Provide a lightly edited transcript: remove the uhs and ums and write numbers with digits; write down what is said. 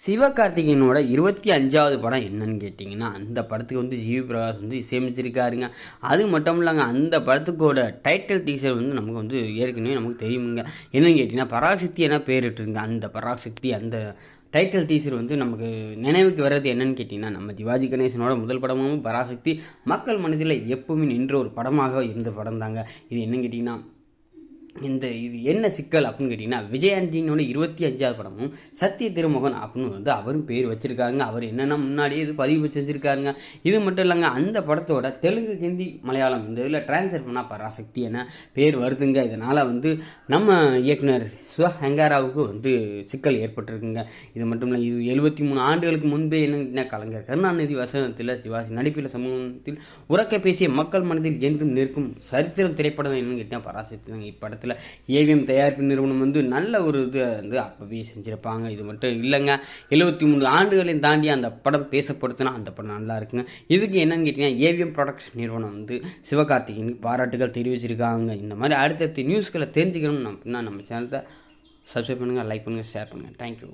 சிவகார்த்திகேயனோட 25வது படம் என்னன்னு கேட்டிங்கன்னா, அந்த படத்துக்கு ஜிவி பிரகாஷ் இசையமைச்சிருக்காருங்க. அது மட்டும் இல்லைங்க, அந்த படத்துக்கோட டைட்டில் டீசர் நமக்கு ஏற்கனவே நமக்கு தெரியுமுங்க. என்னன்னு கேட்டிங்கன்னா, பராசக்தி என பேரிட்டுருங்க. அந்த பராசக்தி அந்த டைட்டில் டீசர் நமக்கு நினைவுக்கு வர்றது என்னன்னு கேட்டிங்கன்னா, நம்ம சிவாஜி கணேசனோட முதல் படமும் பராசக்தி மக்கள் மனதில் எப்பவுமே நின்ற ஒரு படமாக இருந்த படம் தாங்க. இது என்னன்னு கேட்டிங்கன்னா, இது என்ன சிக்கல் அப்படின்னு கேட்டிங்கன்னா, விஜயாண்டினோட 25வது படமும் சத்ய திருமகன் அப்படின்னு அவரும் பேர் வச்சுருக்காருங்க. அவர் என்னென்னா முன்னாடியே இது பதிவு செஞ்சுருக்காருங்க. இது மட்டும் இல்லைங்க, அந்த படத்தோட தெலுங்கு, ஹிந்தி, மலையாளம் இந்த இதில் டிரான்ஸ்லேட் பண்ணால் பராசக்தி என பேர் வருதுங்க. இதனால் நம்ம இயக்குனர் ஹெங்காராவுக்கு சிக்கல் ஏற்பட்டிருக்குங்க. இது மட்டும் இல்லை, இது 73 ஆண்டுகளுக்கு முன்பே என்ன கலைஞர் கருணாநிதி வசனத்தில் சிவாஜி நடிப்பில் சமூகத்தில் உறக்க பேசிய மக்கள் மனதில் என்றும் நிற்கும் சரித்திரம் திரைப்படம் என்னன்னு கேட்டால் பராசக்தி தாங்க. இப்படத்தில் ஏவிஎம் தயாரிப்பு நிறுவனம் நல்ல ஒரு இது அப்பவே செஞ்சுருப்பாங்க. இது மட்டும் இல்லைங்க, 73 ஆண்டுகளையும் தாண்டி அந்த படம் பேசப்படுத்தினா அந்த படம் நல்லா இருக்குங்க. இதுக்கு என்னன்னு கேட்டிங்கன்னா, ஏவிஎம் ப்ரொடக்ஷன் நிறுவனம் சிவகார்த்திகேயனுக்கு பாராட்டுகள் தெரிவிச்சிருக்காங்க. இந்த மாதிரி அடுத்தடுத்த நியூஸ்களை தெரிஞ்சுக்கணும் அப்படின்னா நம்ம சேனலை சப்ஸ்கிரைப் பண்ணுங்கள், லைக் பண்ணுங்கள், ஷேர் பண்ணுங்கள். தேங்க்யூ.